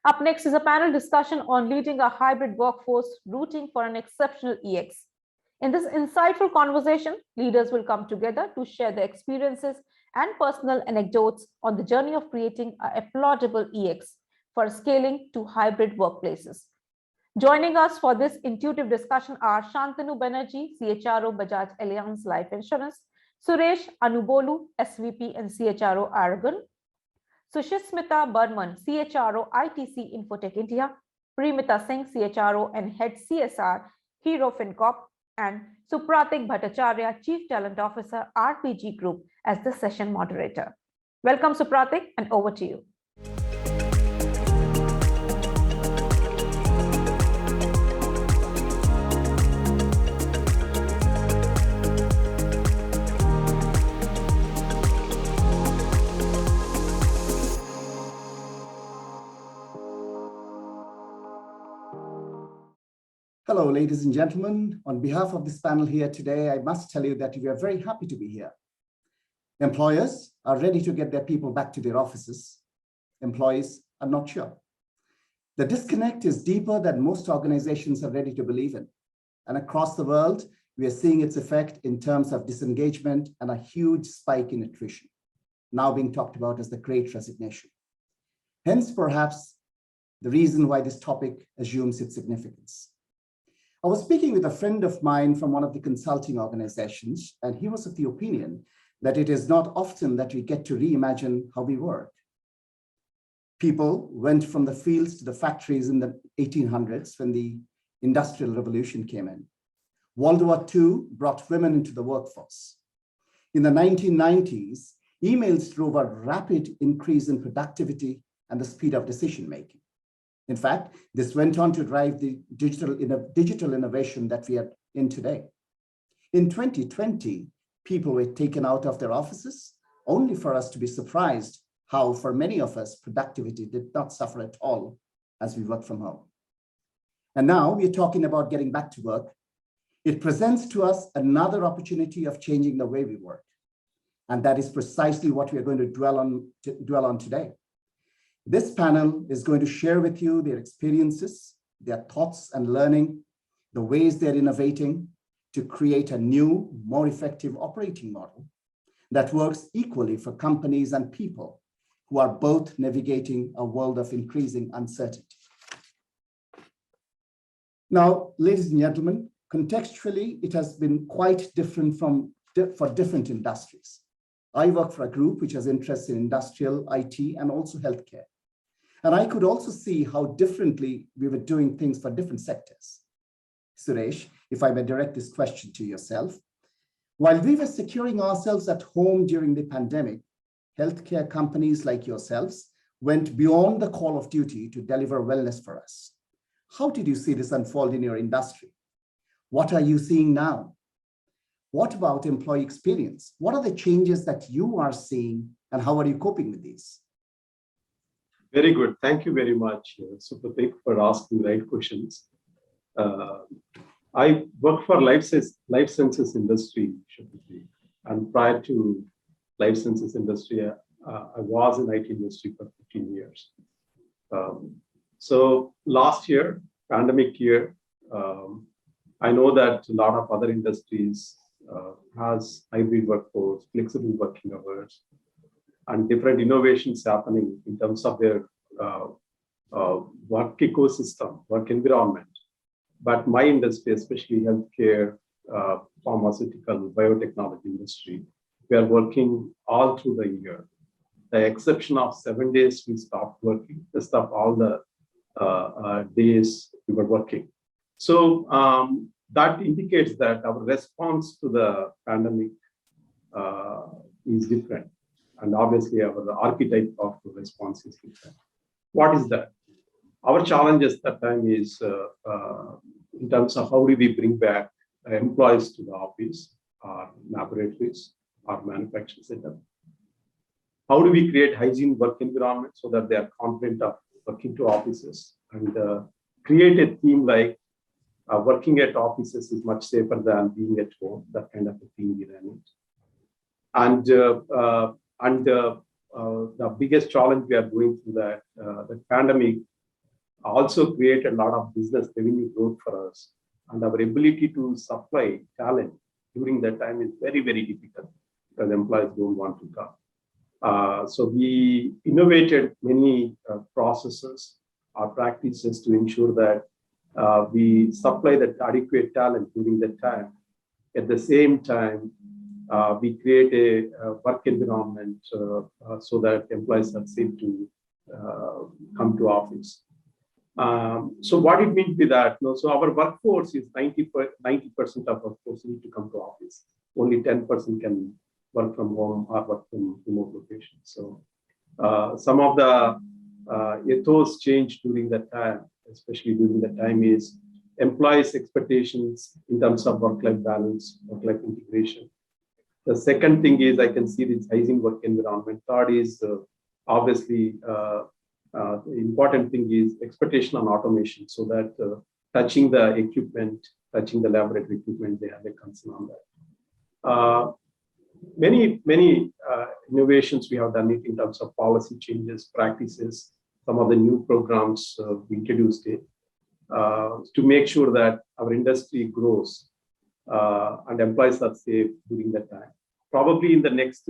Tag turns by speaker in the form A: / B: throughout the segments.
A: Up next is a panel discussion on leading a hybrid workforce, rooting for an exceptional EX. In this insightful conversation, leaders will come together to share their experiences and personal anecdotes on the journey of creating an applaudable EX for scaling to hybrid workplaces. Joining us for this intuitive discussion are Shantanu Banerjee, CHRO Bajaj Allianz Life Insurance, Suresh Anubolu, SVP and CHRO Aragon, Sushmita Burman, CHRO ITC Infotech India, Premita Singh, CHRO and Head CSR, Hero FinCorp, and Supratik Bhattacharya, Chief Talent Officer, RPG Group, as the session moderator. Welcome, Supratik, and over to you.
B: Hello, ladies and gentlemen. On behalf of this panel here today, I must tell you that we are very happy to be here. Employers are ready to get their people back to their offices. Employees are not sure. The disconnect is deeper than most organizations are ready to believe in. And across the world, we are seeing its effect in terms of disengagement and a huge spike in attrition, now being talked about as the Great Resignation. Hence, perhaps, the reason why this topic assumes its significance. I was speaking with a friend of mine from one of the consulting organizations, and he was of the opinion that it is not often that we get to reimagine how we work. People went from the fields to the factories in the 1800s when the Industrial Revolution came in. World War II brought women into the workforce. In the 1990s, emails drove a rapid increase in productivity and the speed of decision-making. In fact, this went on to drive the digital innovation that we are in today. In 2020, people were taken out of their offices, only for us to be surprised how, for many of us, productivity did not suffer at all as we work from home. And now we're talking about getting back to work. It presents to us another opportunity of changing the way we work. And that is precisely what we are going to dwell on today. This panel is going to share with you their experiences, their thoughts and learning, the ways they're innovating to create a new, more effective operating model that works equally for companies and people who are both navigating a world of increasing uncertainty. Now, ladies and gentlemen, contextually, it has been quite different for different industries. I work for a group which has interests in industrial, IT, and also healthcare. And I could also see how differently we were doing things for different sectors. Suresh, if I may direct this question to yourself, while we were securing ourselves at home during the pandemic, healthcare companies like yourselves went beyond the call of duty to deliver wellness for us. How did you see this unfold in your industry? What are you seeing now? What about employee experience? What are the changes that you are seeing and how are you coping with these?
C: Very good. Thank you very much, Supratik, for asking the right questions. I work for life sciences industry, and prior to life sciences industry, I was in IT industry for 15 years. So last year, pandemic year, I know that a lot of other industries has hybrid workforce, flexible working hours, and different innovations happening in terms of their work ecosystem, work environment. But my industry, especially healthcare, pharmaceutical, biotechnology industry, we are working all through the year. The exception of 7 days, we stopped working. The stuff, all the days we were working. So that indicates that our response to the pandemic is different. And obviously, our archetype of response is different. What is that? Our challenges that time is in terms of how do we bring back employees to the office, our laboratories, our manufacturing setup. How do we create hygiene work environment so that they are confident of working to offices and create a theme like working at offices is much safer than being at home, that kind of a thing we ran it. And the biggest challenge we are going through the pandemic also create a lot of business revenue growth for us. And our ability to supply talent during that time is very, very difficult because employees don't want to come. So we innovated many processes or practices to ensure that we supply that adequate talent during that time. At the same time, we create a work environment so that employees are safe to come to office. So what it means by that? No, so our workforce is 90% of our workforce need to come to office. Only 10% can work from home or work from remote locations. So some of the ethos changed during that time, especially during that time is employees' expectations in terms of work-life balance, work-life integration. The second thing is I can see this hygiene work environment. Third is obviously the important thing is expectation on automation, so that touching the equipment, touching the laboratory equipment, they have a concern on that. Many innovations we have done it in terms of policy changes, practices, some of the new programs we introduced it to make sure that our industry grows and employees are safe during that time. Probably in the next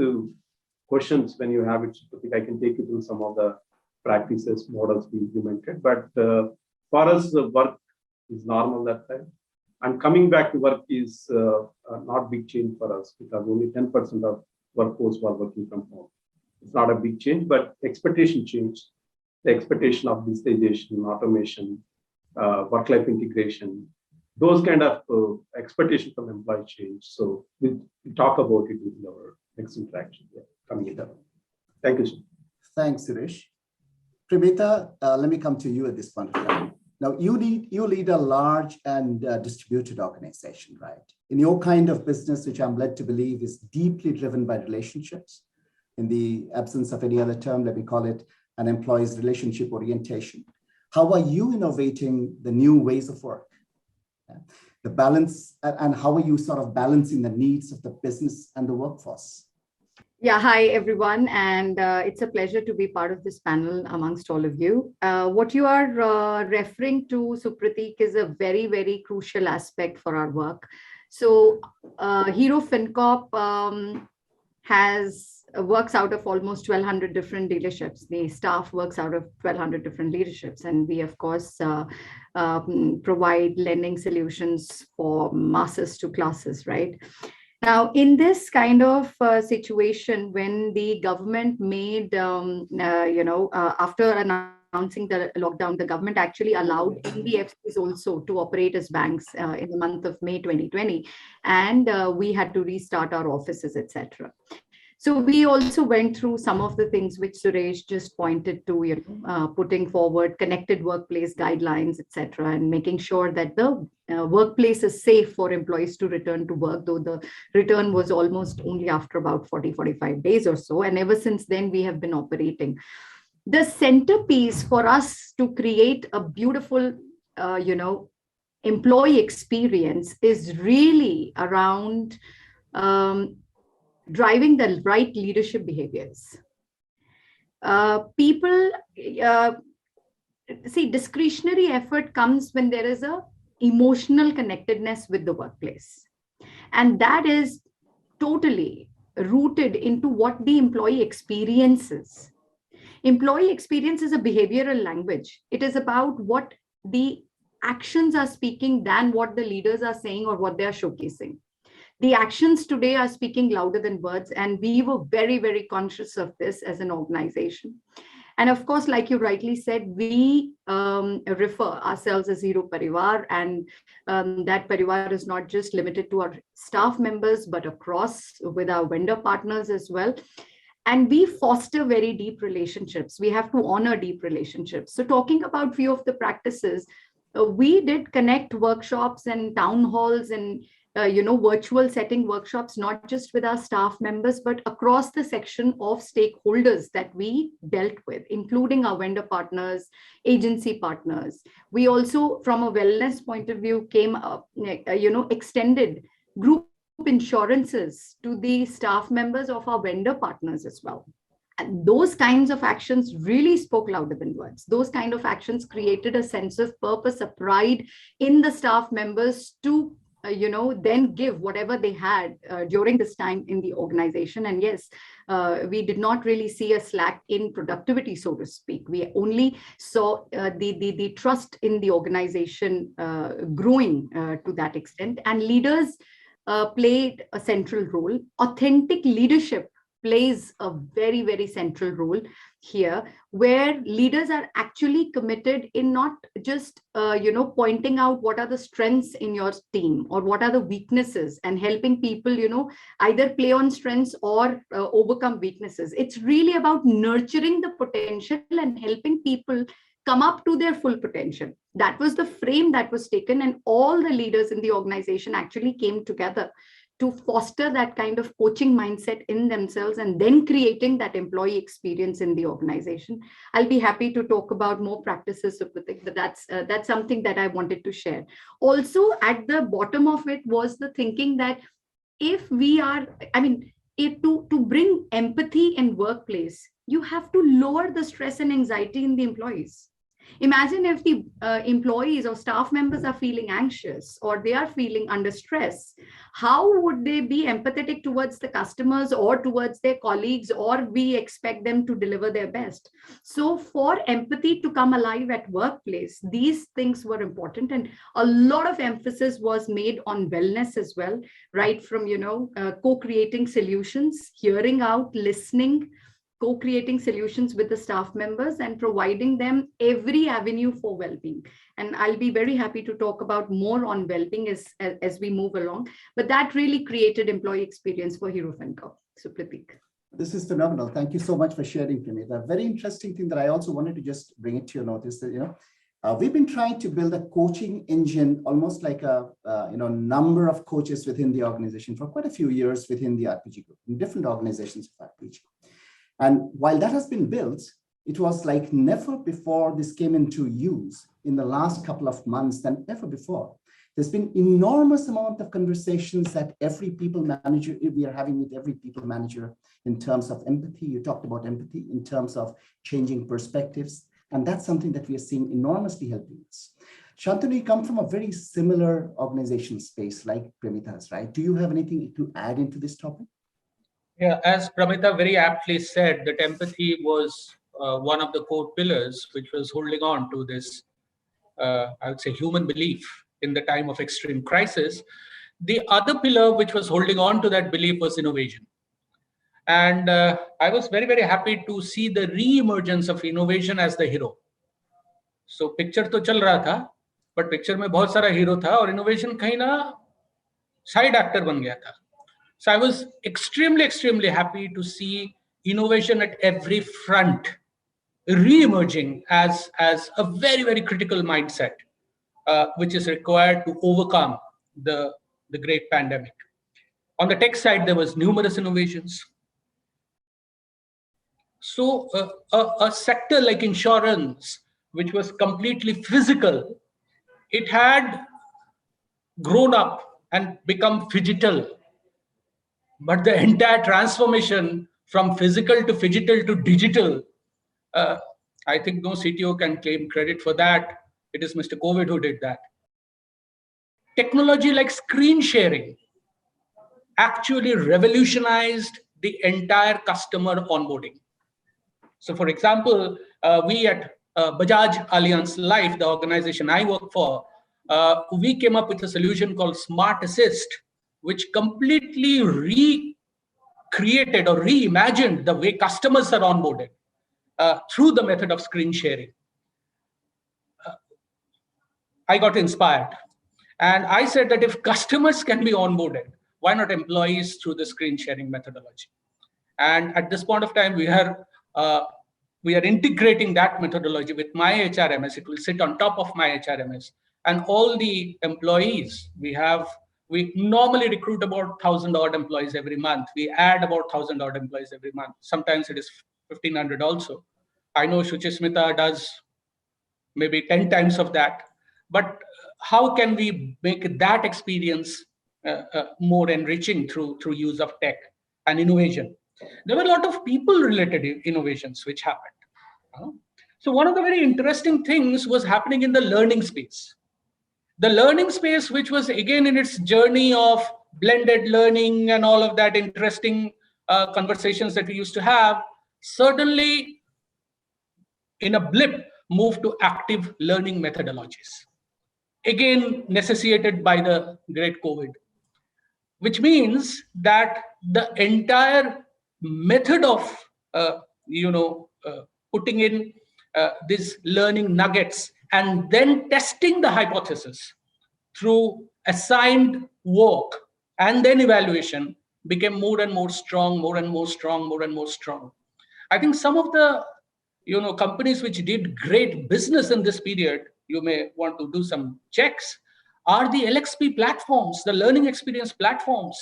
C: questions when you have it, I can take you through some of the practices, models we implemented. But for us, the work is normal that time. And coming back to work is not big change for us because only 10% of workforce were working from home. It's not a big change, but expectation changed. The expectation of digitization, automation, work-life integration, those kind of expectations from employee change. So we'll talk about it in our next interaction coming in. Thank you, sir.
B: Thanks, Suresh. Primita, let me come to you at this point of time. Now, you lead a large and distributed organization, right? In your kind of business, which I'm led to believe is deeply driven by relationships, in the absence of any other term, let me call it an employee's relationship orientation. How are you innovating the new ways of work? The balance, and how are you sort of balancing the needs of the business and the workforce?
D: Yeah, hi everyone, and it's a pleasure to be part of this panel amongst all of you. What you are referring to, Supratik, is a very, very crucial aspect for our work. So Hero FinCorp works out of almost 1,200 different dealerships. The staff works out of 1,200 different dealerships, and we of course provide lending solutions for masses to classes, right? Now, in this kind of situation, when the government made, after announcing the lockdown, the government actually allowed NBFCs also to operate as banks in the month of May 2020, and we had to restart our offices, etc. So we also went through some of the things which Suresh just pointed to, putting forward connected workplace guidelines, etc., and making sure that the workplace is safe for employees to return to work, though the return was almost only after about 40-45 days or so. And ever since then, we have been operating. The centerpiece for us to create a beautiful, employee experience is really around driving the right leadership behaviors. People see discretionary effort comes when there is a emotional connectedness with the workplace, and that is totally rooted into what the employee experiences. Employee experience is a behavioral language. It is about what the actions are speaking than what the leaders are saying or what they are showcasing. The actions today are speaking louder than words, and we were very, very conscious of this as an organization. And of course, like you rightly said, we refer ourselves as Hero Parivar, and that Parivar is not just limited to our staff members, but across with our vendor partners as well. And we foster very deep relationships. We have to honor deep relationships. So talking about few of the practices, we did connect workshops and town halls and virtual setting workshops, not just with our staff members, but across the section of stakeholders that we dealt with, including our vendor partners, agency partners. We also, from a wellness point of view, came up, extended group insurances to the staff members of our vendor partners as well. And those kinds of actions really spoke louder than words. Those kind of actions created a sense of purpose, a pride in the staff members to then give whatever they had during this time in the organization. And yes, we did not really see a slack in productivity, so to speak. We only saw the trust in the organization growing to that extent. And leaders played a central role. Authentic leadership plays a very, very central role here, where leaders are actually committed in not just pointing out what are the strengths in your team or what are the weaknesses, and helping people either play on strengths or overcome weaknesses. It's really about nurturing the potential and helping people come up to their full potential. That was the frame that was taken, and all the leaders in the organization actually came together to foster that kind of coaching mindset in themselves, and then creating that employee experience in the organization. I'll be happy to talk about more practices, Supratik, but that's something that I wanted to share. Also, at the bottom of it was the thinking that if we are, to bring empathy in workplace, you have to lower the stress and anxiety in the employees. Imagine if the employees or staff members are feeling anxious or they are feeling under stress. How would they be empathetic towards the customers or towards their colleagues, or we expect them to deliver their best? So for empathy to come alive at workplace, these things were important, and a lot of emphasis was made on wellness as well, right from co-creating solutions, hearing out, listening, co-creating solutions with the staff members, and providing them every avenue for well-being. And I'll be very happy to talk about more on well-being as we move along. But that really created employee experience for Hero FinCorp. So Pratik.
B: This is phenomenal. Thank you so much for sharing, Pramita. A very interesting thing that I also wanted to just bring it to your notice that, we've been trying to build a coaching engine, almost like a number of coaches within the organization for quite a few years within the RPG group, in different organizations of RPG. And while that has been built, it was like never before this came into use in the last couple of months than ever before. There's been enormous amount of conversations that every people manager, we are having with every people manager in terms of empathy. You talked about empathy in terms of changing perspectives. And that's something that we are seeing enormously helping us. Shantanu, you come from a very similar organizational space like Pramita's, right? Do you have anything to add into this topic?
E: Yeah, as Pramita very aptly said, that empathy was one of the core pillars which was holding on to this, I would say, human belief in the time of extreme crisis. The other pillar which was holding on to that belief was innovation. And I was very, very happy to see the re-emergence of innovation as the hero. So picture तो चल रहा था, but picture में बहुत सारा hero था और innovation कहीं ना side actor बन गया था. So I was extremely, extremely happy to see innovation at every front re-emerging as a very, very critical mindset, which is required to overcome the great pandemic. On the tech side, there was numerous innovations. So a sector like insurance, which was completely physical, it had grown up and become phygital. But the entire transformation from physical to phygital to digital, I think no CTO can claim credit for that. It is Mr. COVID who did that. Technology like screen sharing actually revolutionized the entire customer onboarding. So for example, we at Bajaj Allianz Life, the organization I work for, we came up with a solution called Smart Assist, which completely recreated or reimagined the way customers are onboarded through the method of screen sharing. I got inspired. And I said that if customers can be onboarded, why not employees through the screen sharing methodology? And at this point of time, we are integrating that methodology with my HRMS. It will sit on top of my HRMS. And all the employees we normally recruit about 1,000 odd employees every month. We add about 1,000 odd employees every month. Sometimes it is 1,500 also. I know Shuchismita does maybe 10 times of that. But how can we make that experience more enriching through use of tech and innovation? There were a lot of people-related innovations which happened. So one of the very interesting things was happening in the learning space. The learning space, which was again in its journey of blended learning and all of that interesting conversations that we used to have, certainly in a blip moved to active learning methodologies, again necessitated by the great COVID, which means that the entire method of putting in these learning nuggets and then testing the hypothesis through assigned work and then evaluation became more and more strong, more and more strong, more and more strong. I think some of the companies which did great business in this period, you may want to do some checks, are the LXP platforms, the learning experience platforms.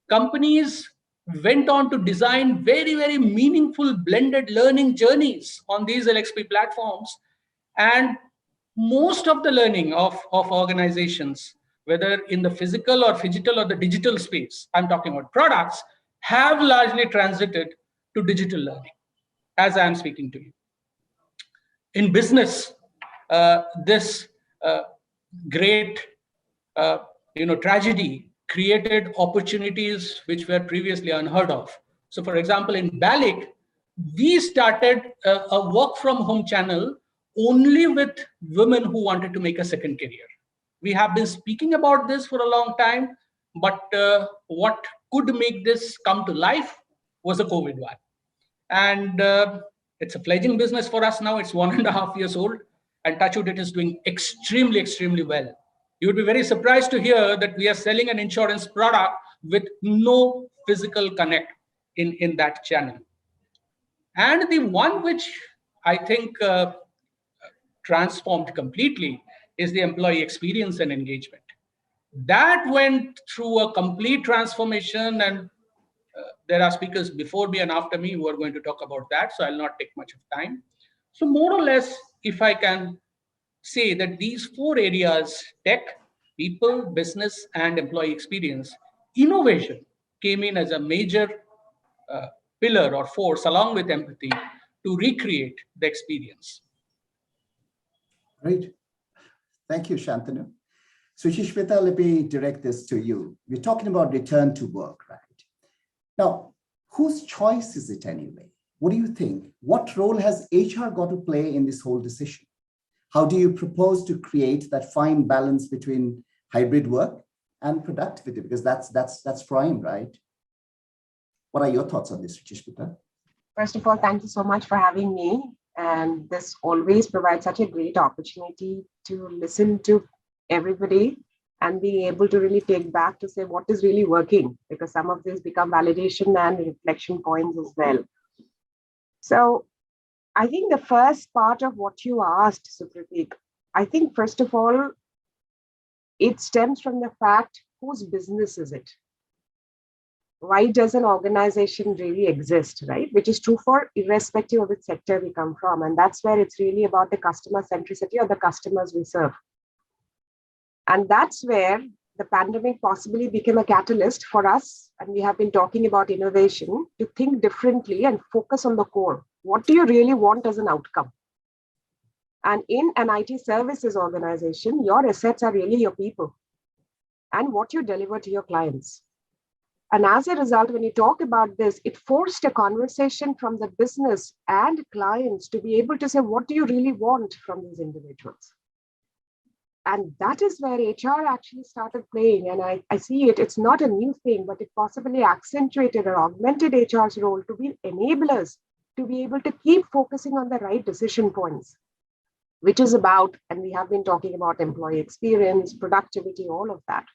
E: Companies went on to design very, very meaningful blended learning journeys on these LXP platforms. And most of the learning of organizations, whether in the physical or phygital or the digital space, I'm talking about products, have largely transited to digital learning as I'm speaking to you. In business, this great tragedy created opportunities which were previously unheard of. So for example, in BALIC, we started a work from home channel only with women who wanted to make a second career. We have been speaking about this for a long time, but what could make this come to life was the COVID one. And it's a fledgling business for us now. It's 1.5 years old, and touchwood, it is doing extremely, extremely well. You would be very surprised to hear that we are selling an insurance product with no physical connect in that channel. And the one which I think transformed completely is the employee experience and engagement. That went through a complete transformation, and there are speakers before me and after me who are going to talk about that, so I'll not take much of time. So more or less, if I can say that these 4 areas, tech, people, business, and employee experience, innovation came in as a major pillar or force along with empathy to recreate the experience.
B: Great. Thank you, Shantanu. Suchishmita, let me direct this to you. We're talking about return to work, right? Now, whose choice is it anyway? What do you think? What role has HR got to play in this whole decision? How do you propose to create that fine balance between hybrid work and productivity? Because that's prime, right? What are your thoughts on this, Suchishmita?
F: First of all, thank you so much for having me. And this always provides such a great opportunity to listen to everybody and be able to really take back to say what is really working, because some of these become validation and reflection points as well. So I think the first part of what you asked, Supratik, I think first of all, it stems from the fact, whose business is it? Why does an organization really exist, right? Which is true for irrespective of which sector we come from. And that's where it's really about the customer centricity of the customers we serve. And that's where the pandemic possibly became a catalyst for us. And we have been talking about innovation to think differently and focus on the core. What do you really want as an outcome? And in an IT services organization, your assets are really your people and what you deliver to your clients. And as a result, when you talk about this, it forced a conversation from the business and clients to be able to say, what do you really want from these individuals? And that is where HR actually started playing. And I see it's not a new thing, but it possibly accentuated or augmented HR's role to be enablers, to be able to keep focusing on the right decision points, which is about, and we have been talking about employee experience, productivity, all of that.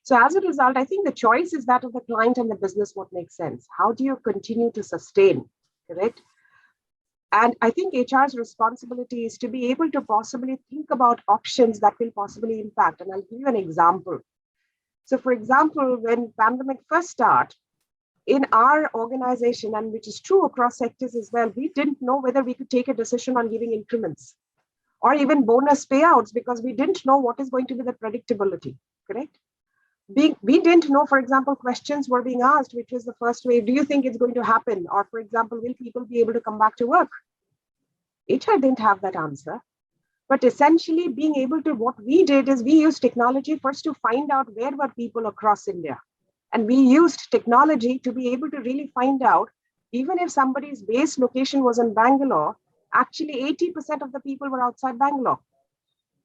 F: So as a result, I think the choice is that of the client and the business, what makes sense. How do you continue to sustain, correct? And I think HR's responsibility is to be able to possibly think about options that will possibly impact. And I'll give you an example. So for example, when pandemic first started, in our organization, and which is true across sectors as well, we didn't know whether we could take a decision on giving increments or even bonus payouts because we didn't know what is going to be the predictability, correct? We didn't know, for example, questions were being asked, which was the first wave. Do you think it's going to happen? Or, for example, will people be able to come back to work? HR didn't have that answer. But essentially being able to, what we did is we used technology first to find out where were people across India. And we used technology to be able to really find out, even if somebody's base location was in Bangalore, actually 80% of the people were outside Bangalore.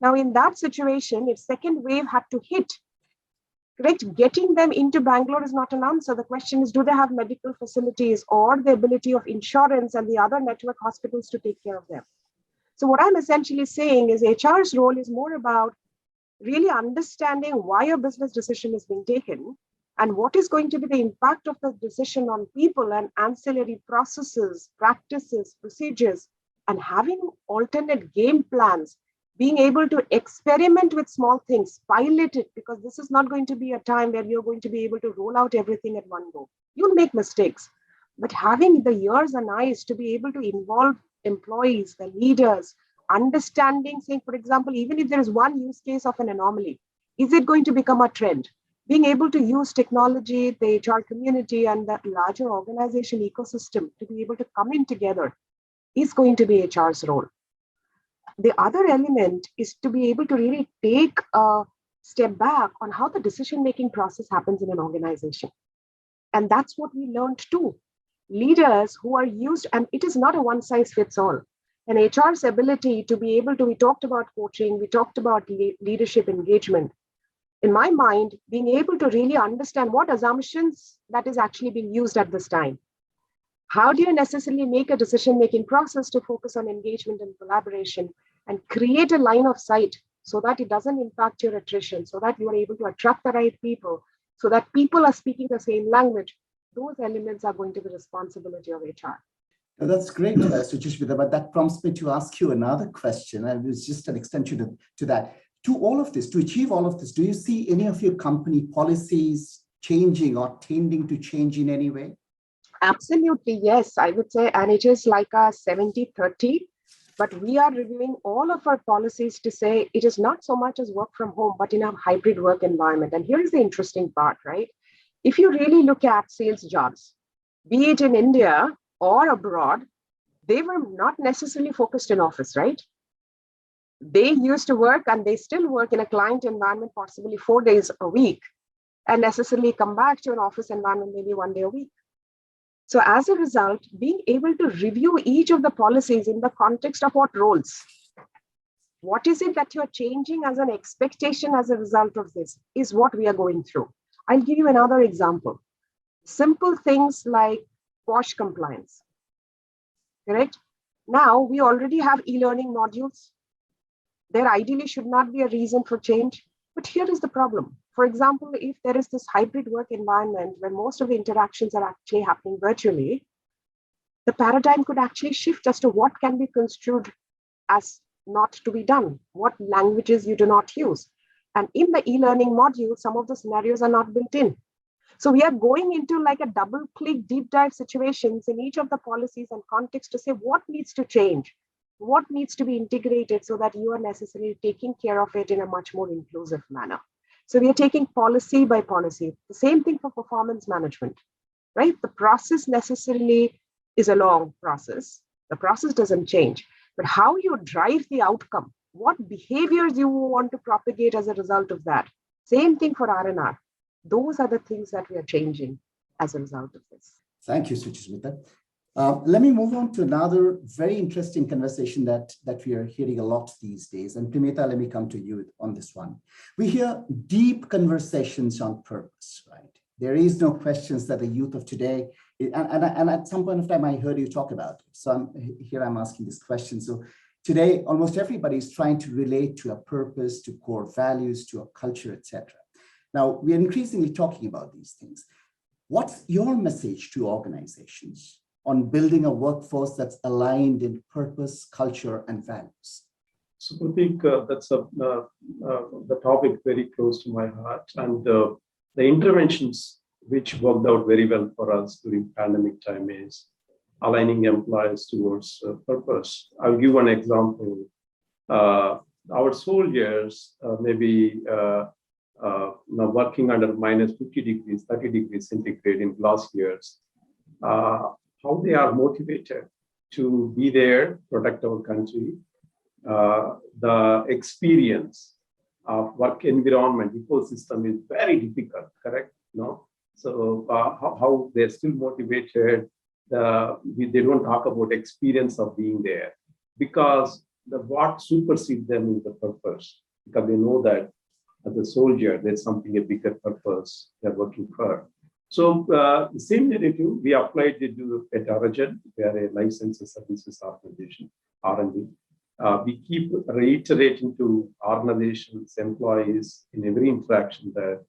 F: Now, in that situation, if second wave had to hit, correct, getting them into Bangalore is not an answer. The question is, do they have medical facilities or the ability of insurance and the other network hospitals to take care of them? So what I'm essentially saying is HR's role is more about really understanding why a business decision is being taken and what is going to be the impact of the decision on people and ancillary processes, practices, procedures, and having alternate game plans, being able to experiment with small things, pilot it, because this is not going to be a time where you're going to be able to roll out everything at one go. You'll make mistakes, but having the ears and eyes to be able to involve employees, the leaders, understanding, saying, for example, even if there is one use case of an anomaly, is it going to become a trend? Being able to use technology, the HR community, and the larger organization ecosystem to be able to come in together is going to be HR's role. The other element is to be able to really take a step back on how the decision-making process happens in an organization. And that's what we learned too. Leaders who are used, and it is not a one size fits all. And HR's ability to be able to, we talked about coaching, we talked about leadership engagement. In my mind, being able to really understand what assumptions that is actually being used at this time. How do you necessarily make a decision-making process to focus on engagement and collaboration and create a line of sight so that it doesn't impact your attrition, so that you are able to attract the right people, so that people are speaking the same language? Those elements are going to be the responsibility of HR.
B: Now, that's great, Suchishmita, but that prompts me to ask you another question. And it's just an extension to that. To all of this, to achieve all of this, do you see any of your company policies changing or tending to change in any way?
F: Absolutely, yes, I would say, and it is like a 70-30, but we are reviewing all of our policies to say it is not so much as work from home, but in a hybrid work environment. And here is the interesting part, right? If you really look at sales jobs, be it in India or abroad, they were not necessarily focused in office, right? They used to work, and they still work in a client environment, possibly 4 days a week, and necessarily come back to an office environment maybe 1 day a week. So as a result, being able to review each of the policies in the context of what roles, what is it that you're changing as an expectation as a result of this is what we are going through. I'll give you another example. Simple things like WASH compliance, correct? Now we already have e-learning modules. There ideally should not be a reason for change, but here is the problem. For example, if there is this hybrid work environment where most of the interactions are actually happening virtually, the paradigm could actually shift as to what can be construed as not to be done, what languages you do not use. And in the e-learning module, some of the scenarios are not built in. So we are going into like a double click deep dive situations in each of the policies and context to say what needs to change, what needs to be integrated so that you are necessarily taking care of it in a much more inclusive manner. So we are taking policy by policy. The same thing for performance management, right? The process necessarily is a long process. The process doesn't change, but how you drive the outcome, what behaviors you want to propagate as a result of that. Same thing for R&R. Those are the things that we are changing as a result of this.
B: Thank you, Suchishmita. Let me move on to another very interesting conversation that we are hearing a lot these days. And Primita, let me come to you on this one. We hear deep conversations on purpose, right? There is no questions that the youth of today, and at some point of time, I heard you talk about it. So I'm asking this question. So today, almost everybody is trying to relate to a purpose, to core values, to a culture, etc. Now, we are increasingly talking about these things. What's your message to organizations on building a workforce that's aligned in purpose, culture, and values?
C: So I think that's the topic very close to my heart. And the interventions which worked out very well for us during pandemic time is aligning employees towards purpose. I'll give one example. Our soldiers maybe working under minus 50 degrees, 30 degrees centigrade in last years, how they are motivated to be there, protect our country, the experience of work environment ecosystem is very difficult, correct? No, so how they're still motivated. They don't talk about experience of being there, because what supersedes them is the purpose, because they know that as a soldier there's something, a bigger purpose they're working for. So the same narrative we applied it at Origin. We are a life sciences services organization, R&D. We keep reiterating to organizations, employees in every interaction that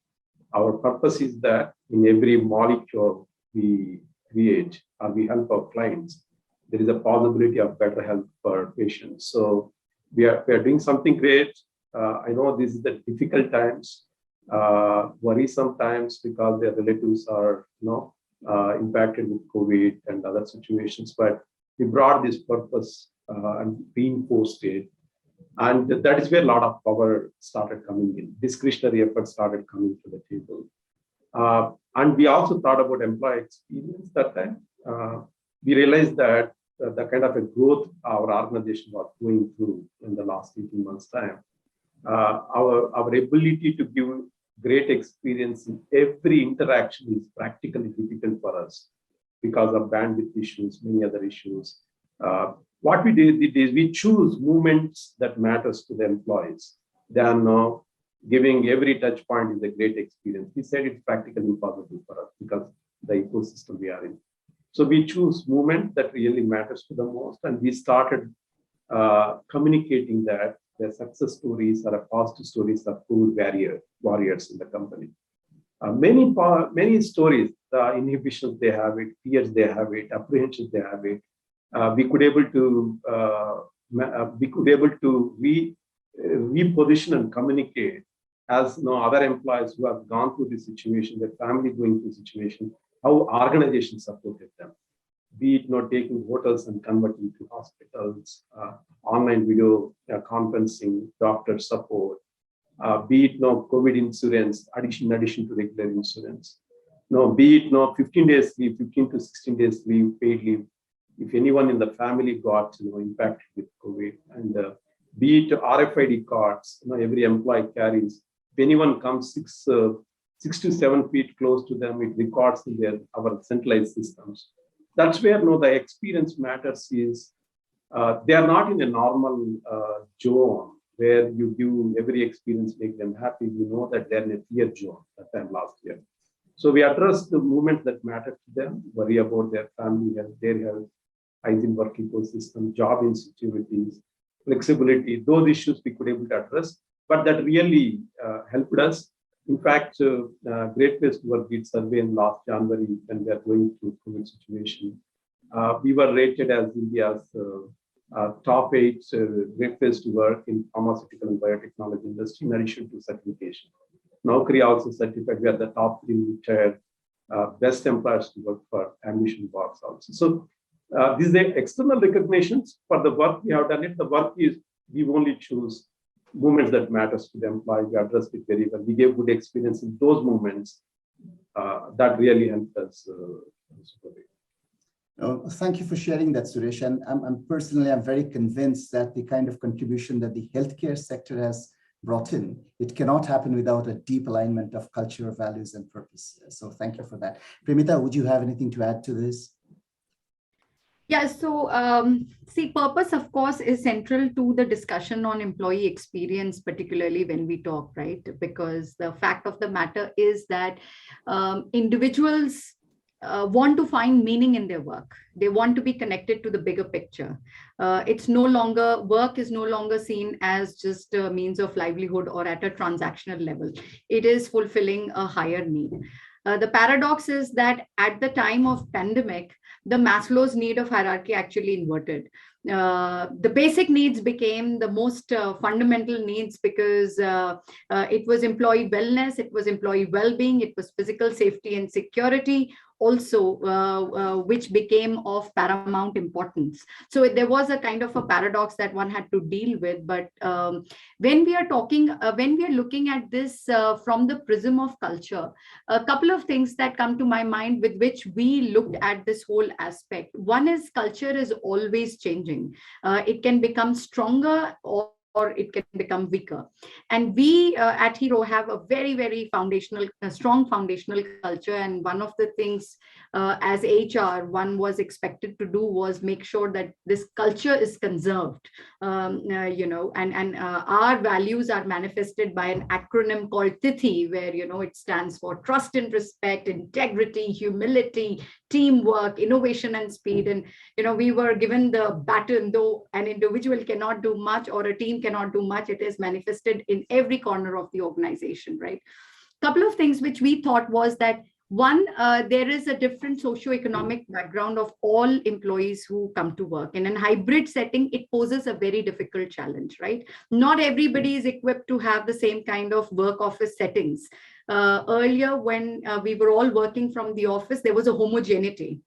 C: our purpose is that in every molecule we create or we help our clients, there is a possibility of better health for patients. So we are doing something great. I know this is the difficult times, worrisome times, because their relatives are impacted with COVID and other situations. But we brought this purpose and reinforced it. And that is where a lot of power started coming in. Discretionary efforts started coming to the table. And we also thought about employee experience that time. We realized that the kind of a growth our organization was going through in the last 18 months' time, our ability to give great experience in every interaction is practically difficult for us because of bandwidth issues, many other issues. What we did is we choose movements that matters to the employees. Then giving every touch point is a great experience. We said it's practically impossible for us because the ecosystem we are in. So we choose movement that really matters to the most, and we started communicating that the success stories are positive stories of cool warriors in the company. Many stories, the inhibitions they have it, fears they have it, apprehensions they have it. We could able to reposition and communicate as other employees who have gone through this situation, their family going through this situation, how organizations supported them. Be it taking hotels and converting to hospitals, online video conferencing, doctor support, be it COVID insurance, addition to regular insurance. Be it 15 days leave, 15 to 16 days leave, paid leave, if anyone in the family got impacted with COVID, and be it RFID cards, every employee carries. If anyone comes 6 to 7 feet close to them, it records in our centralized systems. That's where the experience matters. Is they are not in a normal zone where you give every experience, make them happy. You know that they're in a fear zone that time last year. So we address the movement that matter to them, worry about their family health, their health, hygiene work ecosystem, job insecurities, flexibility. Those issues we could able to address, but that really helped us. In fact, Great Place to Work did survey in last January when we are going through COVID situation. We were rated as India's top 8 Great Place to Work in pharmaceutical and biotechnology industry, in addition to certification. Naukri also certified. We are the top 3 retired best employers to work for Ambition Box also. So these are external recognitions for the work we have done it. The work is, we only choose movements that matters to the employee. We addressed it very well. We gave good experience in those movements that really helped us.
B: Thank you for sharing that, Suresh. And I'm very convinced that the kind of contribution that the healthcare sector has brought in, it cannot happen without a deep alignment of culture, values, and purpose. So thank you for that. Premita, would you have anything to add to this?
D: Yeah, so see, purpose, of course, is central to the discussion on employee experience, particularly when we talk, right? Because the fact of the matter is that individuals want to find meaning in their work. They want to be connected to the bigger picture. Work is no longer seen as just a means of livelihood or at a transactional level. It is fulfilling a higher need. The paradox is that at the time of pandemic, the Maslow's need of hierarchy actually inverted. the basic needs became the most fundamental needs, because it was employee wellness, it was employee well-being, it was physical safety and security also, which became of paramount importance. So there was a kind of a paradox that one had to deal with. But when we are looking at this from the prism of culture, a couple of things that come to my mind with which we looked at this whole aspect. One is culture is always changing. It can become stronger, or it can become weaker. And we at Hero have a very, very strong foundational culture. And one of the things as HR one was expected to do was make sure that this culture is conserved, and our values are manifested by an acronym called TITHI, where, it stands for trust and respect, integrity, humility, teamwork, innovation, and speed. And, we were given the baton, though an individual cannot do much or a team cannot do much, it is manifested in every corner of the organization, right? Couple of things which we thought was that, one, there is a different socioeconomic background of all employees who come to work. In a hybrid setting, it poses a very difficult challenge, right? Not everybody is equipped to have the same kind of work office settings. Earlier, when we were all working from the office, there was a homogeneity.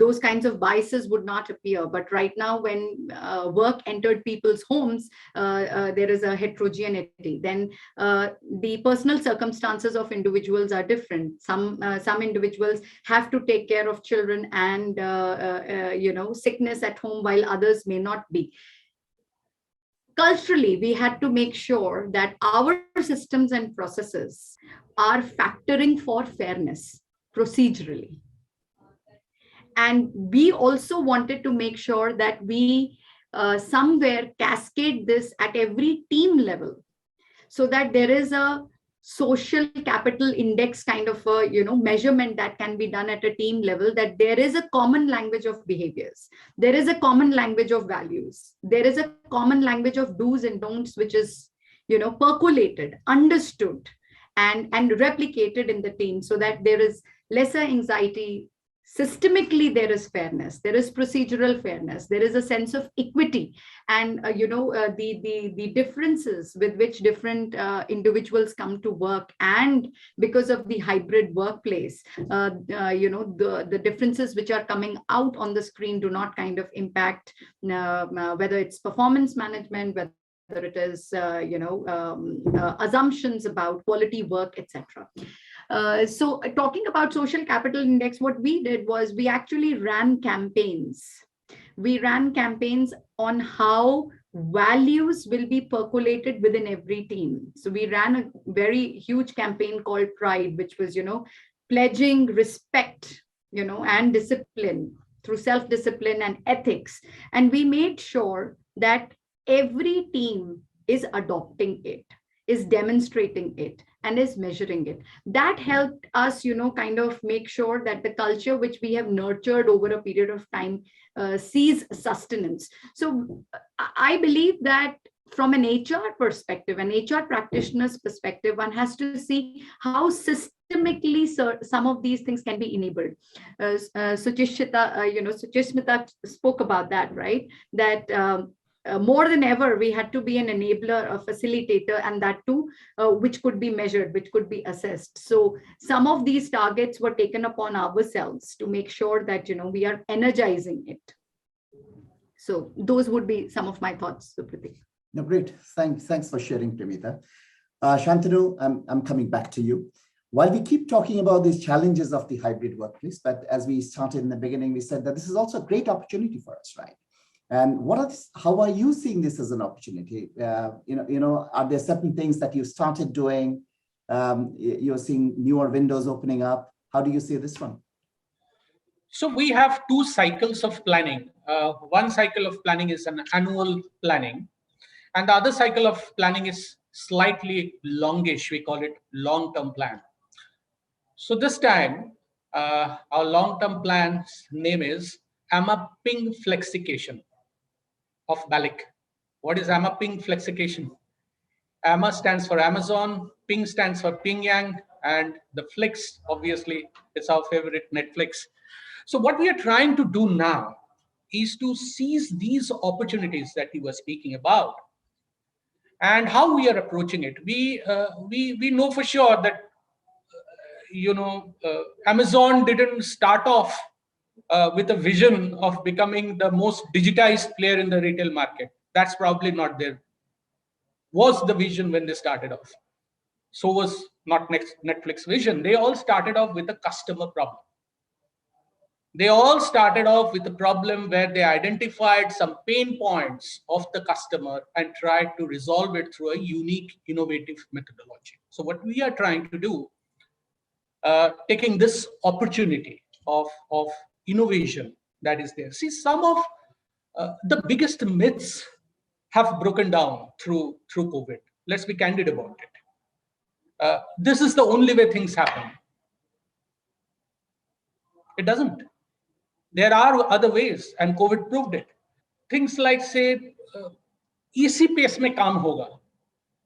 D: Those kinds of biases would not appear. But right now, when work entered people's homes, there is a heterogeneity. Then the personal circumstances of individuals are different. Some individuals have to take care of children and sickness at home, while others may not be. Culturally, we had to make sure that our systems and processes are factoring for fairness procedurally. And we also wanted to make sure that we somewhere cascade this at every team level, so that there is a social capital index kind of a measurement that can be done at a team level, that there is a common language of behaviors, there is a common language of values, there is a common language of do's and don'ts, which is percolated, understood, and replicated in the team, so that there is lesser anxiety. Systemically, there is fairness, there is procedural fairness, there is a sense of equity, and the differences with which different individuals come to work, and because of the hybrid workplace, the differences which are coming out on the screen do not kind of impact whether it's performance management, whether it is assumptions about quality work, etc. So talking about social capital index, what we did was we actually ran campaigns. We ran campaigns on how values will be percolated within every team. So we ran a very huge campaign called Pride, which was, pledging respect, and discipline through self-discipline and ethics. And we made sure that every team is adopting it, is demonstrating it, and is measuring it. That helped us, kind of make sure that the culture which we have nurtured over a period of time sees sustenance. So I believe that from an HR perspective, an HR practitioner's perspective, one has to see how systemically some of these things can be enabled. Suchishmita spoke about that, right? That more than ever, we had to be an enabler, a facilitator, and that too, which could be measured, which could be assessed. So some of these targets were taken upon ourselves to make sure that, we are energizing it. So those would be some of my thoughts, Supriti.
B: No, great. Thanks for sharing, Pramita. Shantanu, I'm coming back to you. While we keep talking about these challenges of the hybrid workplace, but as we started in the beginning, we said that this is also a great opportunity for us, right? And how are you seeing this as an opportunity? Are there certain things that you started doing? You're seeing newer windows opening up. How do you see this one?
E: So we have two cycles of planning. One cycle of planning is an annual planning, and the other cycle of planning is slightly longish. We call it long-term plan. So this time, our long-term plan's name is Amaping Flexication of BALIC. What is Amaping Flexication? AMA stands for Amazon, Ping stands for Pyongyang, and the Flex, obviously, is our favorite Netflix. So what we are trying to do now is to seize these opportunities that he was speaking about. And how we are approaching it, we know for sure that Amazon didn't start off with a vision of becoming the most digitized player in the retail market. That's probably not there. Was the vision when they started off. So was not Netflix vision. They all started off with a customer problem. They all started off with a problem where they identified some pain points of the customer and tried to resolve it through a unique, innovative methodology. So what we are trying to do, taking this opportunity of innovation that is there. See, some of the biggest myths have broken down through COVID. Let's be candid about it. This is the only way things happen. It doesn't. There are other ways, and COVID proved it. Things like, say, easy pace mein kaam hoga.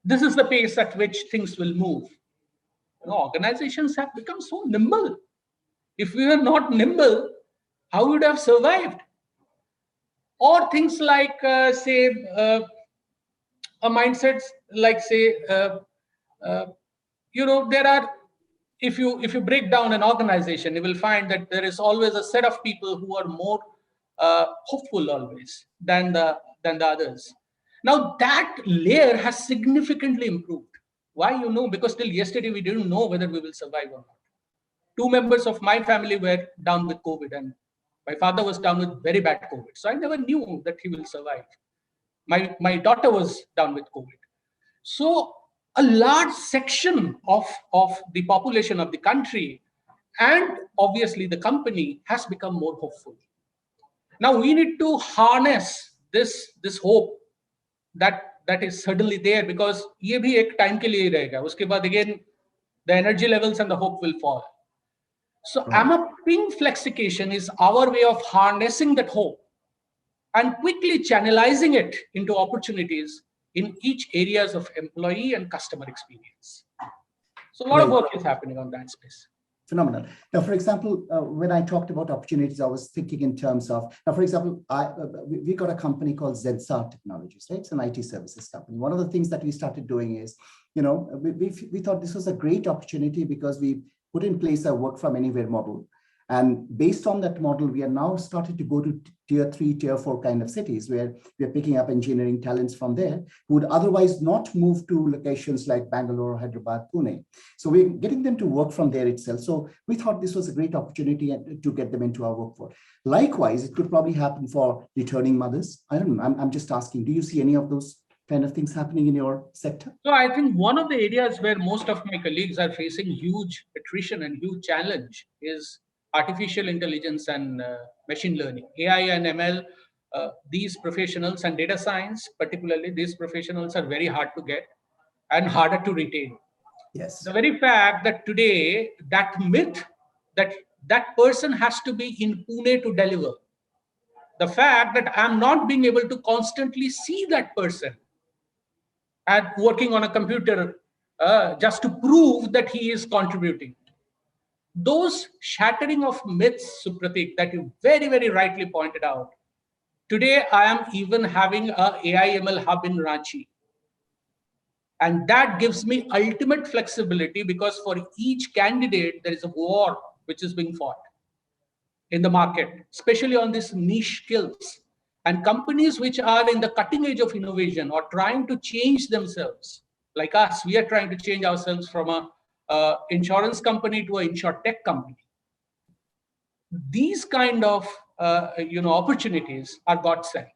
E: This is the pace at which things will move. Organizations have become so nimble. If we were not nimble, how would we have survived? Or things like, say, a mindset like, say, there are. If you break down an organization, you will find that there is always a set of people who are more hopeful always than the others. Now that layer has significantly improved. Why? Because till yesterday we didn't know whether we will survive or not. 2 members of my family were down with COVID, and my father was down with very bad COVID. So I never knew that he will survive. My daughter was down with COVID. So a large section of the population of the country and obviously the company has become more hopeful. Now we need to harness this hope that is certainly there, because ये भी एक time के लिए ही रहेगा. उसके बाद again the energy levels and the hope will fall. So Amaping Flexication is our way of harnessing that hope and quickly channelizing it into opportunities in each areas of employee and customer experience. So a lot of work is happening on that space.
B: Phenomenal. Now, for example, when I talked about opportunities, I was thinking in terms of, now, for example, we got a company called ZSAR Technologies, right? It's an IT services company. One of the things that we started doing is, we thought this was a great opportunity because we put in place a work from anywhere model. And based on that model, we are now started to go to tier 3, tier 4 kind of cities where we are picking up engineering talents from there who would otherwise not move to locations like Bangalore, Hyderabad, Pune. So we're getting them to work from there itself. So we thought this was a great opportunity to get them into our workforce. Likewise, it could probably happen for returning mothers. I don't know, I'm just asking, do you see any of those kind of things happening in your sector?
E: So I think one of the areas where most of my colleagues are facing huge attrition and huge challenge is artificial intelligence and machine learning, AI and ML. These professionals and data science, particularly these professionals, are very hard to get and harder to retain.
B: Yes.
E: The very fact that today that myth that person has to be in Pune to deliver, the fact that I'm not being able to constantly see that person and working on a computer just to prove that he is contributing. Those shattering of myths, Supratik, that you very, very rightly pointed out. Today, I am even having a AI/ML hub in Ranchi. And that gives me ultimate flexibility because for each candidate, there is a war which is being fought in the market, especially on these niche skills. And companies which are in the cutting edge of innovation or trying to change themselves, like us, we are trying to change ourselves from a insurance company to an insurtech company. These kind of opportunities are godsend.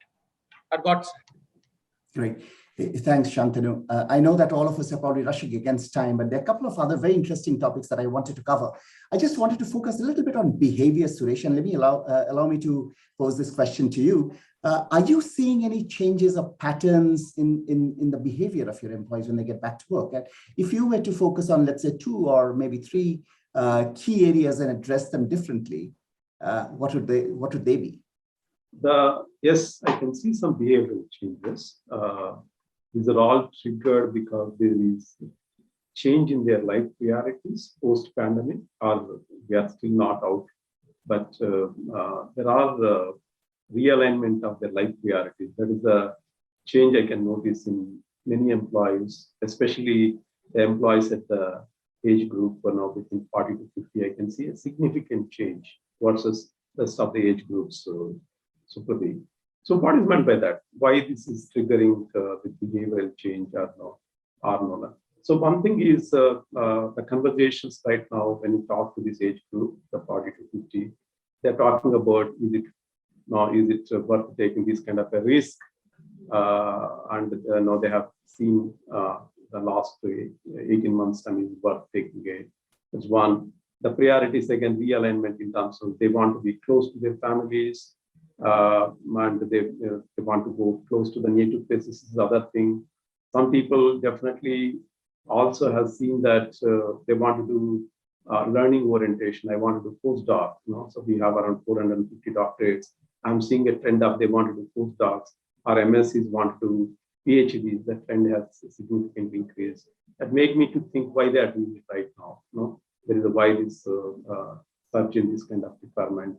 B: Great. Thanks, Shantanu. I know that all of us are probably rushing against time, but there are a couple of other very interesting topics that I wanted to cover. I just wanted to focus a little bit on behavior, Suresh, and let me allow me to pose this question to you. Are you seeing any changes of patterns in the behavior of your employees when they get back to work? And if you were to focus on, let's say, 2 or maybe 3 key areas and address them differently, what would they be?
C: Yes, I can see some behavioral changes. These are all triggered because there is change in their life priorities post-pandemic, or we are still not out. But there are realignment of their life priorities. That is the change I can notice in many employees, especially the employees at the age group who are now between 40 to 50. I can see a significant change versus the rest of the age groups. Supradeep. So what is meant by that? Why this is triggering the behavioral change or no? So one thing is the conversations right now when you talk to this age group, the 40 to 50, they're talking about is it worth taking this kind of a risk? And now they have seen the last 18 months time is worth taking it. That's one. The priorities again realignment in terms of they want to be close to their families, and they want to go close to the native places. Is the other thing. Some people definitely also have seen that they want to do learning orientation. I want to do postdoc. So we have around 450 doctorates. I'm seeing a trend of they want to do postdocs. Our MSCs want to do PhDs. That trend has significantly increased. That make me to think why they are doing it right now. There is a wide surge in this kind of requirement.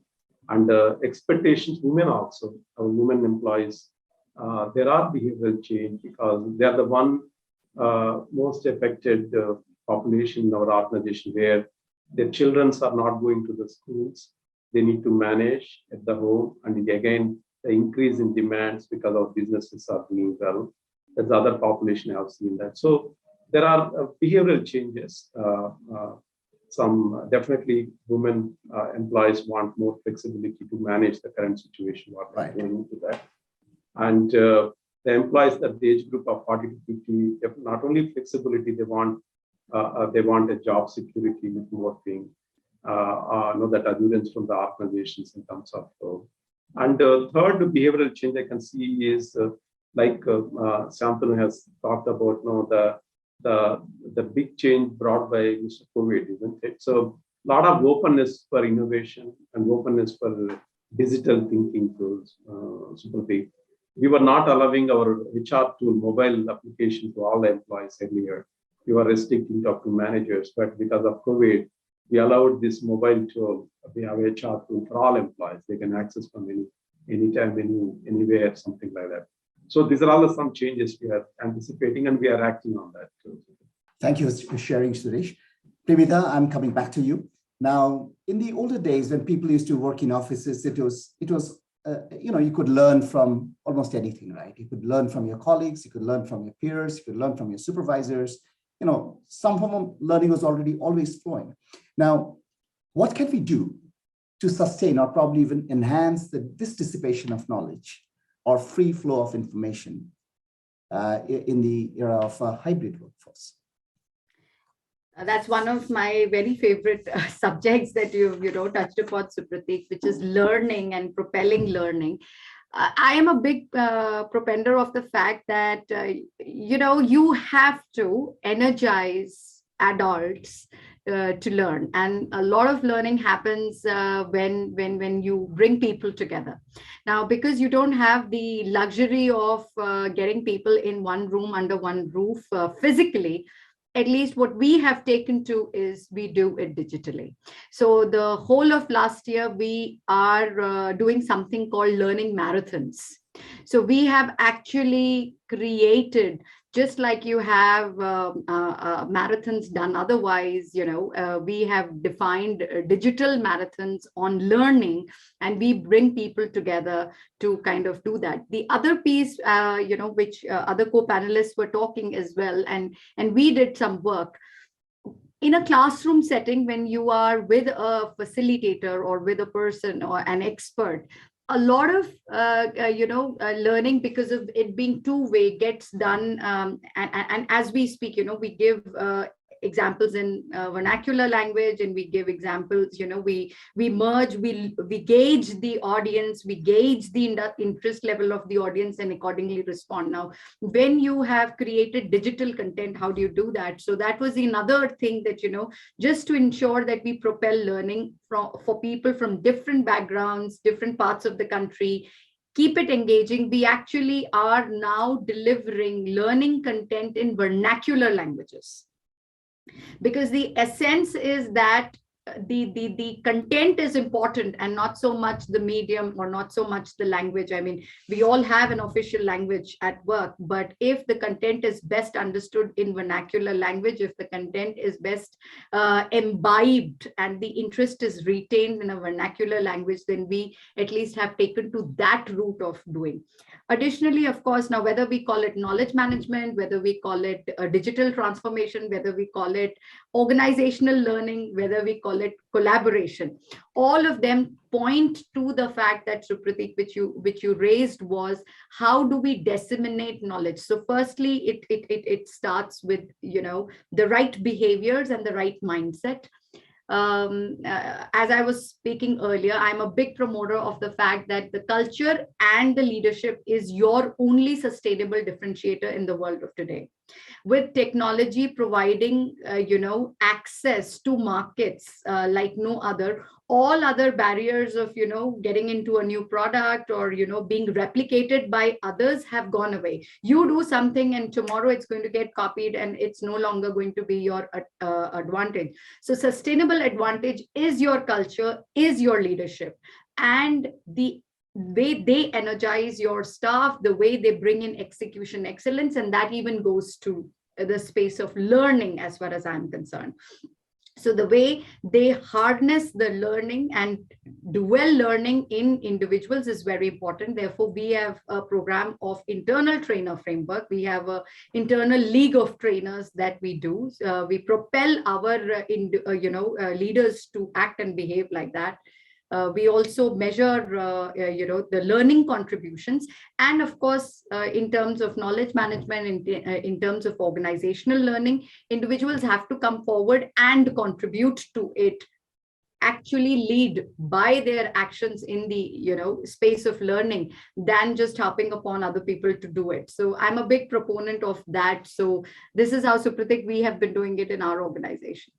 C: And expectations, women also, our women employees, there are behavioral change because they are the one most affected population in our organization where their children are not going to the schools. They need to manage at the home. And again, the increase in demands because of businesses are doing well. That's the other population I have seen that. So there are behavioral changes. Some definitely women employees want more flexibility to manage the current situation. What right. Going into that. And the employees at the age group of 40 to 50, not only flexibility, they want a job security with working, that adherence from the organizations in terms of. And third behavioral change I can see is like Shantanu has talked about, the big change brought by Mr. COVID, isn't it? So a lot of openness for innovation and openness for digital thinking tools. We were not allowing our HR tool mobile application to all the employees earlier. We were restricting to up to managers, but because of COVID, we allowed this mobile tool. We have HR tool for all employees. They can access from anytime, anywhere, something like that. So these are all some changes we are anticipating and we are acting on that too.
B: Thank you for sharing, Suresh. Primita, I'm coming back to you. Now, in the older days when people used to work in offices, it was you could learn from almost anything, right? You could learn from your colleagues, you could learn from your peers, you could learn from your supervisors. Some form of learning was always flowing. Now, what can we do to sustain or probably even enhance this dissipation of knowledge or free flow of information in the era of a hybrid workforce?
D: That's one of my very favorite subjects that you've touched upon, Supratik, which is learning and propelling learning. I am a big propender of the fact that you have to energize adults to learn, and a lot of learning happens when you bring people together. Now, because you don't have the luxury of getting people in one room under one roof physically, at least what we have taken to is we do it digitally. So the whole of last year, we are doing something called learning marathons. So we have actually created, just like you have marathons done otherwise, we have defined digital marathons on learning, and we bring people together to kind of do that. The other piece, which other co-panelists were talking as well, and we did some work. In a classroom setting, when you are with a facilitator or with a person or an expert, a lot of learning, because of it being two-way, gets done, and as we speak, we give examples in vernacular language, and we give examples, we merge, we gauge the audience, we gauge the interest level of the audience, and accordingly respond. Now, when you have created digital content, how do you do that? So that was another thing that, just to ensure that we propel learning for people from different backgrounds, different parts of the country, keep it engaging. We actually are now delivering learning content in vernacular languages, because the essence is that the content is important and not so much the medium or not so much the language. I mean, we all have an official language at work, but if the content is best understood in vernacular language, if the content is best imbibed and the interest is retained in a vernacular language, then we at least have taken to that route of doing. Additionally, of course, now whether we call it knowledge management, whether we call it digital transformation, whether we call it organizational learning, whether we call it collaboration, all of them point to the fact that, Supratik, which you raised, was how do we disseminate knowledge? So firstly, it starts with, you know, the right behaviors and the right mindset. As I was speaking earlier, I'm a big promoter of the fact that the culture and the leadership is your only sustainable differentiator in the world of today. With technology providing, you know, access to markets like no other, all other barriers of, you know, getting into a new product or, you know, being replicated by others have gone away. You do something and tomorrow it's going to get copied and it's no longer going to be your advantage. So sustainable advantage is your culture, is your leadership, and the way they energize your staff, the way they bring in execution excellence, and that even goes to the space of learning as far as I'm concerned. So the way they harness the learning and dwell learning in individuals is very important. Therefore, we have a program of internal trainer framework. We have an internal league of trainers that we do. We propel our leaders to act and behave like that. We also measure, the learning contributions. And of course, in terms of knowledge management, in terms of organizational learning, individuals have to come forward and contribute to it, actually lead by their actions in the, you know, space of learning, than just harping upon other people to do it. So I'm a big proponent of that. So this is how, Supratik, we have been doing it in our organization.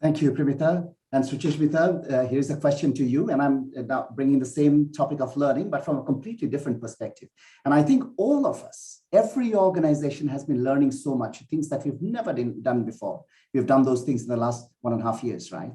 B: Thank you, Primita. And Suchishmita, here's a question to you. And I'm now bringing the same topic of learning, but from a completely different perspective. And I think all of us, every organization has been learning so much, things that we've never done before. We've done those things in the last 1.5 years, right?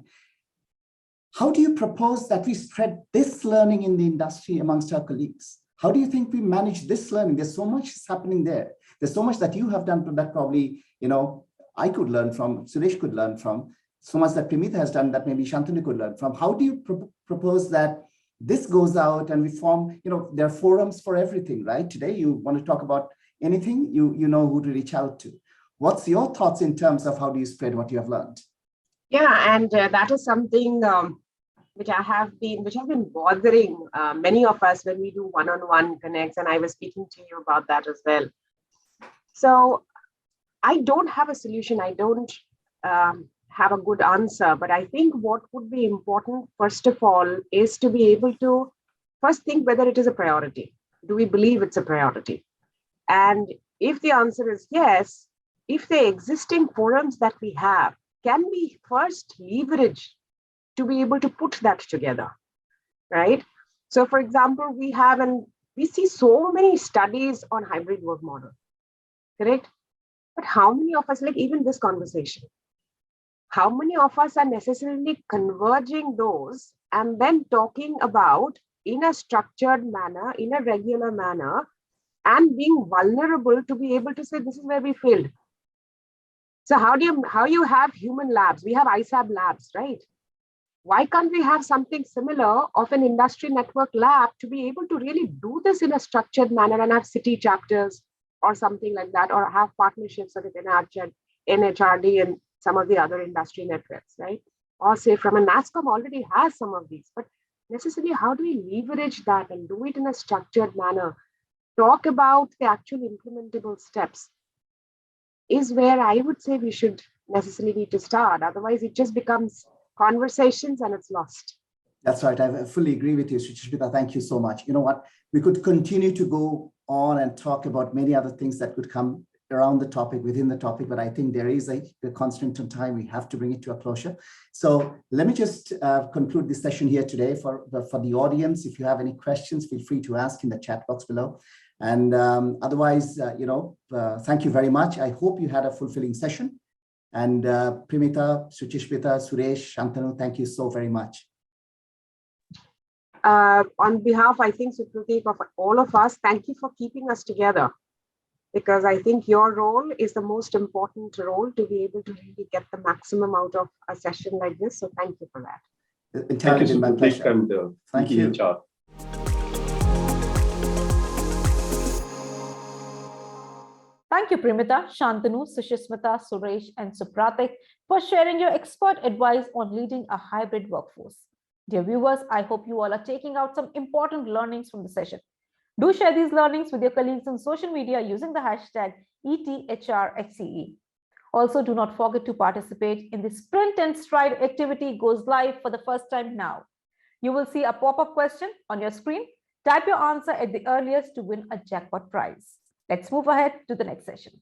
B: How do you propose that we spread this learning in the industry amongst our colleagues? How do you think we manage this learning? There's so much happening there. There's so much that you have done that probably, you know, I could learn from, Suresh could learn from, so much that Primita has done that maybe Shantanu could learn from. How do you propose that this goes out and we form, you know, there are forums for everything, right? Today, you want to talk about anything, you know who to reach out to. What's your thoughts in terms of how do you spread what you have learned?
F: Yeah, and that is something which has been bothering many of us when we do one-on-one connects, and I was speaking to you about that as well. So I don't have a solution. I don't have a good answer, but I think what would be important, first of all, is to be able to first think whether it is a priority. Do we believe it's a priority? And if the answer is yes, if the existing forums that we have, can we first leverage to be able to put that together, right? So for example, we see so many studies on hybrid work model, correct? But how many of us, like even this conversation, how many of us are necessarily converging those and then talking about in a structured manner, in a regular manner, and being vulnerable to be able to say, this is where we failed. So how you have human labs? We have ISAB labs, right? Why can't we have something similar of an industry network lab to be able to really do this in a structured manner and have city chapters or something like that, or have partnerships with NHRD and some of the other industry networks, right? Or say from a NASCOM already has some of these, but necessarily how do we leverage that and do it in a structured manner? Talk about the actual implementable steps is where I would say we should necessarily need to start. Otherwise, it just becomes conversations and it's lost.
B: That's right. I fully agree with you, Suchishmita. Thank you so much. You know what? We could continue to go on and talk about many other things that could come around the topic, within the topic, but I think there is a constraint on time. We have to bring it to a closure. So let me just conclude this session here today. For the audience, if you have any questions, feel free to ask in the chat box below. And otherwise, thank you very much. I hope you had a fulfilling session. And Primita, Suchishmita, Suresh, Shantanu, thank you so very much.
F: On behalf, I think, Sukriti, of all of us, thank you for keeping us together, because I think your role is the most important role to be able to really get the maximum out of a session like this. So thank you for that.
C: Thank you,
B: My pleasure.
C: and
B: Thank you.
C: HR.
A: Thank you, Primita, Shantanu, Sushmita, Suresh, and Supratik for sharing your expert advice on leading a hybrid workforce. Dear viewers, I hope you all are taking out some important learnings from the session. Do share these learnings with your colleagues on social media using the hashtag ETHRHCE. Also, do not forget to participate in the Sprint and Stride activity goes live for the first time now. You will see a pop-up question on your screen. Type your answer at the earliest to win a jackpot prize. Let's move ahead to the next session.